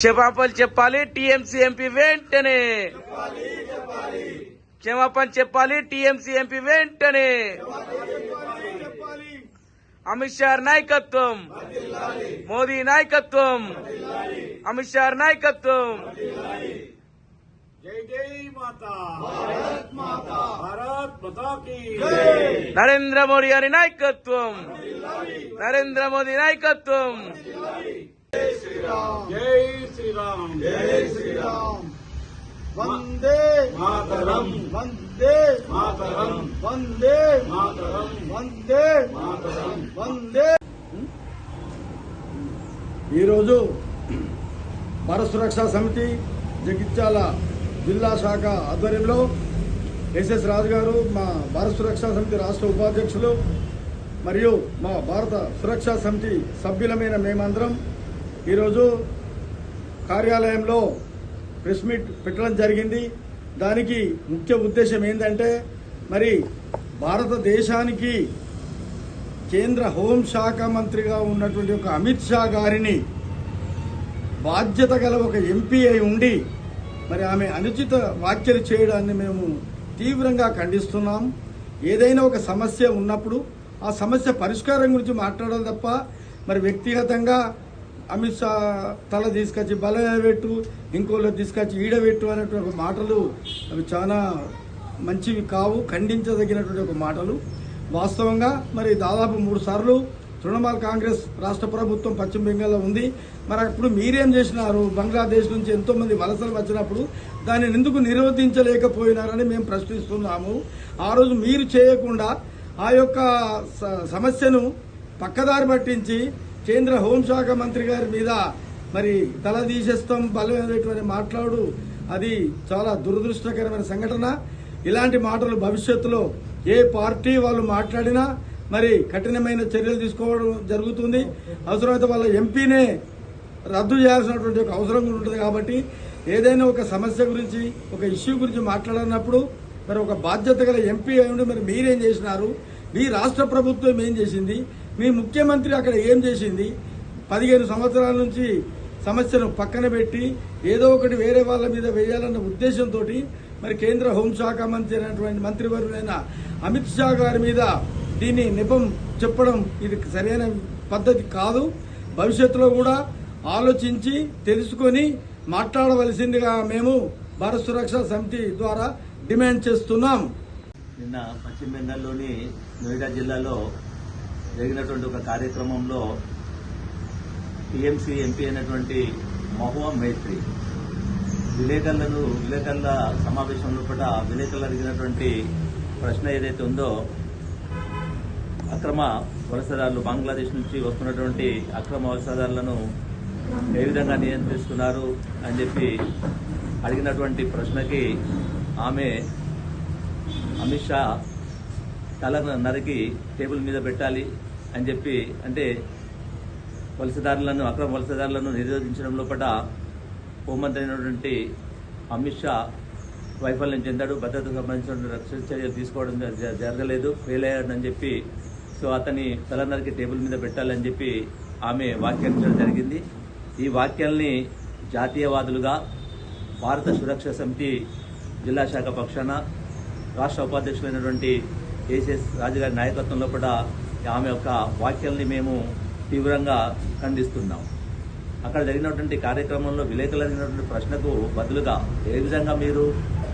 క్షమాపణ చెప్పాలి TMC MP వెంటనే. క్షమాపణ చెప్పాలి టీఎంసీ ఎంపీ వెంటనే. అమిత్ షా నాయకత్వం, మోదీ నాయకత్వం, అమిత్ షా నాయకత్వం. జై జై మాతా భారత్ మాతా భారత్ మాతా కీ నరేంద్ర మోదీ గారి నాయకత్వం, నరేంద్ర మోదీ నాయకత్వం. జై శ్రీరామ్ జై శ్రీరామ్ జై శ్రీరామ్. వందే మాతరం వందే మాతరం వందే మాతరం వందే మాతరం వందే. ఈరోజు భారత సురక్షా సమితి జగిత్యాల జిల్లా శాఖ ఆధ్వర్యంలో ఎస్ఎస్ రాజు గారు, మా భారత సురక్షా సమితి రాష్ట్ర ఉపాధ్యక్షులు మరియు మా భారత సురక్షా సమితి సభ్యులమైన మేమందరం ఈరోజు కార్యాలయంలో ప్రెస్ మీట్ పెట్టడం జరిగింది. దానికి ముఖ్య ఉద్దేశం ఏంటంటే, మరి భారతదేశానికి కేంద్ర హోంశాఖ మంత్రిగా ఉన్నటువంటి ఒక అమిత్ షా గారిని బాధ్యత గల ఒక ఎంపీ అయి ఉండి మరి ఆమె అనుచిత వ్యాఖ్యలు చేయడాన్ని మేము తీవ్రంగా ఖండిస్తున్నాం. ఏదైనా ఒక సమస్య ఉన్నప్పుడు ఆ సమస్య పరిష్కారం గురించి మాట్లాడాలి తప్ప మరి వ్యక్తిగతంగా అమిత్ షా తల తీసుకొచ్చి బలపెట్టు, ఇంకోళ్ళు తీసుకొచ్చి ఈడబెట్టు అనేటువంటి మాటలు అవి చాలా మంచివి కావు, ఖండించదగినటువంటి ఒక మాటలు. వాస్తవంగా మరి దాదాపు 3 సార్లు తృణమూల్ కాంగ్రెస్ రాష్ట్ర ప్రభుత్వం పశ్చిమ బెంగాల్లో ఉంది. మరి అప్పుడు మీరేం చేసినారు? బంగ్లాదేశ్ నుంచి ఎంతో మంది వలసలు వచ్చినప్పుడు దానిని ఎందుకు నిరోధించలేకపోయినారని మేము ప్రశ్నిస్తున్నాము. ఆ రోజు మీరు చేయకుండా ఆ యొక్క సమస్యను పక్కదారి పట్టించి కేంద్ర హోంశాఖ మంత్రి గారి మీద మరి తల తీసేస్తాం బలమైనటువంటి మాట్లాడు, అది చాలా దురదృష్టకరమైన సంఘటన. ఇలాంటి మాటలు భవిష్యత్తులో ఏ పార్టీ వాళ్ళు మాట్లాడినా మరి కఠినమైన చర్యలు తీసుకోవడం జరుగుతుంది. అవసరమైతే వాళ్ళ ఎంపీనే రద్దు చేయాల్సినటువంటి ఒక అవసరం ఉంటుంది. కాబట్టి ఏదైనా ఒక సమస్య గురించి, ఒక ఇష్యూ గురించి మాట్లాడినప్పుడు మరి ఒక బాధ్యత గల ఎంపీ అయి మరి మీరేం చేసినారు? మీ రాష్ట్ర ప్రభుత్వం ఏం చేసింది? మీ ముఖ్యమంత్రి అక్కడ ఏం చేసింది? 15 సంవత్సరాల నుంచి సమస్యను పక్కన పెట్టి ఏదో ఒకటి వేరే వాళ్ళ మీద వేయాలన్న ఉద్దేశంతో మరి కేంద్ర హోంశాఖ మంత్రి అయినటువంటి మంత్రివర్యులైన అమిత్ షా గారి మీద దీన్ని నెపం చెప్పడం ఇది సరైన పద్ధతి కాదు. భవిష్యత్తులో కూడా ఆలోచించి తెలుసుకొని మాట్లాడవలసిందిగా మేము భారత సురక్షా సమితి ద్వారా డిమాండ్ చేస్తున్నాం. నిన్న పశ్చిమ బెంగాల్లోని నోయిడా జిల్లాలో జరిగినటువంటి ఒక కార్యక్రమంలో టీఎంసీ ఎంపీ అయినటువంటి మహువా మైత్రి విలేకరుల సమావేశంలో కూడా విలేకరులు అడిగినటువంటి ప్రశ్న ఏదైతే ఉందో, అక్రమ వలసదారులు బంగ్లాదేశ్ నుంచి వస్తున్నటువంటి అక్రమ వలసదారులను ఏ విధంగా నియంత్రిస్తున్నారు అని చెప్పి అడిగినటువంటి ప్రశ్నకి ఆమె అమిత్ షా తల నరికి టేబుల్ మీద పెట్టాలి అని చెప్పి, అంటే అక్రమ వలసదారులను నిరోధించడం లోపల హోంమంత్రి అయినటువంటి అమిత్ షా వైఫల్యం చెందాడు, భద్రతకు సంబంధించిన రక్షణ చర్యలు తీసుకోవడం జరగలేదు, ఫెయిల్ అయ్యాడని చెప్పి సో అతని తల నరికి టేబుల్ మీద పెట్టాలని చెప్పి ఆమె వ్యాఖ్యానించడం జరిగింది. ఈ వాక్యాల్ని జాతీయవాదులుగా భారత సురక్షా సమితి జిల్లా శాఖ పక్షాన రాష్ట్ర ఉపాధ్యక్షులైనటువంటి ఎస్ఎస్ రాజు గారి నాయకత్వంలో కూడా ఆమె యొక్క వ్యాఖ్యల్ని మేము తీవ్రంగా ఖండిస్తున్నాం. అక్కడ జరిగినటువంటి కార్యక్రమంలో విలేకరులు అడిగినటువంటి ప్రశ్నకు బదులుగా ఏ విధంగా మీరు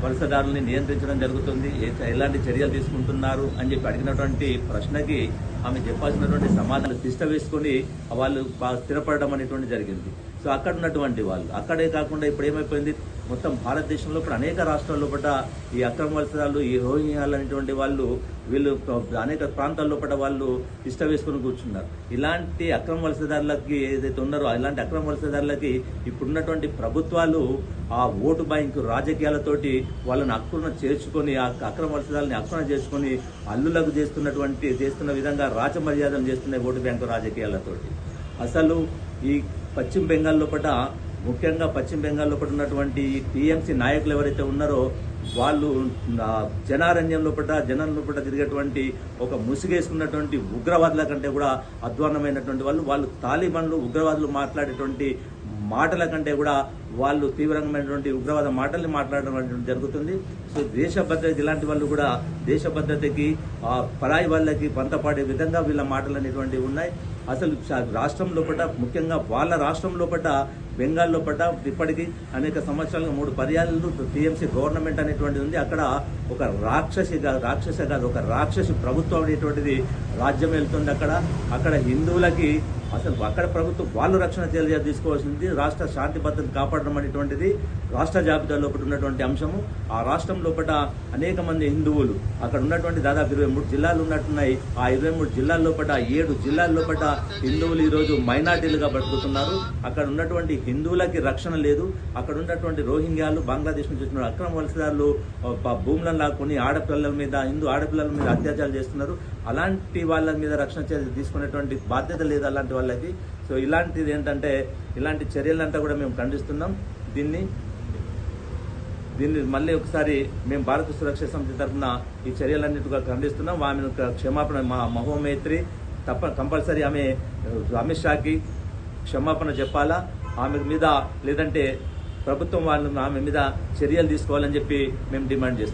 వలసదారుల్ని నియంత్రించడం జరుగుతుంది, ఎలాంటి చర్యలు తీసుకుంటున్నారు అని చెప్పి అడిగినటువంటి ప్రశ్నకి ఆమె చెప్పాల్సినటువంటి సమాధానం తిష్ట వేసుకుని వాళ్ళు స్థిరపడడం అనేటువంటి జరిగింది. సో అక్కడ ఉన్నటువంటి వాళ్ళు, అక్కడే కాకుండా ఇప్పుడు ఏమైపోయింది, మొత్తం భారతదేశంలో ఇప్పుడు అనేక రాష్ట్రాల్లో పట్ల ఈ అక్రమ వలసదారులు, ఈ రోహింగ్యాలు అనేటువంటి వాళ్ళు వీళ్ళు అనేక ప్రాంతాల్లో పట్ల వాళ్ళు ఇష్ట వేసుకుని కూర్చున్నారు. ఇలాంటి అక్రమ వలసదారులకి ఏదైతే ఉన్నారో ఇలాంటి అక్రమ వలసదారులకి ఇప్పుడున్నటువంటి ప్రభుత్వాలు ఆ ఓటు బ్యాంకు రాజకీయాలతోటి వాళ్ళని అక్కున చేర్చుకొని, ఆ అక్రమ వలసదారులని అక్కున చేసుకుని అల్లులకు చేస్తున్న విధంగా రాజమర్యాదలు చేస్తున్నాయి ఓటు బ్యాంకు రాజకీయాలతోటి. అసలు ఈ పశ్చిమ బెంగాల్ లోపల, ముఖ్యంగా పశ్చిమ బెంగాల్ లోపల ఉన్నటువంటి టీఎంసీ నాయకులు ఎవరైతే ఉన్నారో వాళ్ళు జనం లోపల తిరిగేటువంటి ఒక ముసుగేసుకున్నటువంటి ఉగ్రవాదుల కంటే కూడా అధ్వాన్నమైనటువంటి వాళ్ళు తాలిబాన్లు ఉగ్రవాదులు మాట్లాడేటువంటి మాటల కంటే కూడా వాళ్ళు తీవ్రమైనటువంటి ఉగ్రవాద మాటల్ని మాట్లాడడం అనేటువంటి జరుగుతుంది. సో దేశ భద్రత ఇలాంటి వాళ్ళు కూడా దేశ భద్రతకి పరాయి వాళ్ళకి పంతపాడే విధంగా వీళ్ళ మాటలు అనేటువంటివి ఉన్నాయి. అసలు రాష్ట్రం లోపల, ముఖ్యంగా వాళ్ళ రాష్ట్రం లోపల, బెంగాల్ లోపల ఇప్పటికీ అనేక సంవత్సరాలుగా 3 పర్యాలు టీఎంసీ గవర్నమెంట్ అనేటువంటిది ఉంది. అక్కడ ఒక ఒక రాక్షసి ప్రభుత్వం అనేటువంటిది రాజ్యం వెళ్తుంది. అక్కడ హిందువులకి అసలు అక్కడ ప్రభుత్వం వాళ్ళు రక్షణ చర్యలు తీసుకోవాల్సింది. రాష్ట్ర శాంతి భద్రత కాపాడడం అనేటువంటిది రాష్ట్ర జాబితా లోపల ఉన్నటువంటి అంశము. ఆ రాష్ట్రం లోపల అనేక మంది హిందువులు అక్కడ ఉన్నటువంటి దాదాపు 23 జిల్లాలు ఉన్నట్టున్నాయి. ఆ 23 జిల్లాల లోపల 7 జిల్లాల లోపల హిందువులు ఈరోజు మైనార్టీలుగా బతుకుతున్నారు. అక్కడ ఉన్నటువంటి హిందువులకి రక్షణ లేదు. అక్కడ ఉన్నటువంటి రోహింగ్యాలు, బంగ్లాదేశ్ నుంచి వచ్చిన అక్రమ వలసదారులు భూములను లాక్కొని హిందూ ఆడపిల్లల మీద అత్యాచారాలు చేస్తున్నారు. అలాంటి వాళ్ళ మీద రక్షణ చర్యలు తీసుకునేటువంటి బాధ్యత లేదు అలాంటి వాళ్ళకి. సో ఇలాంటిది ఏంటంటే ఇలాంటి చర్యలంతా కూడా మేము ఖండిస్తున్నాం. దీన్ని మళ్ళీ ఒకసారి మేము భారత సురక్షా సమితి తరఫున ఈ చర్యలన్నిటిగా ఖండిస్తున్నాం. ఆమెను క్షమాపణ, మా మహోమైత్రి కంపల్సరీ ఆమె అమిత్ షాకి క్షమాపణ చెప్పాలా ఆమె మీద, లేదంటే ప్రభుత్వం ఆమె మీద చర్యలు తీసుకోవాలని చెప్పి మేము డిమాండ్ చేస్తున్నాం.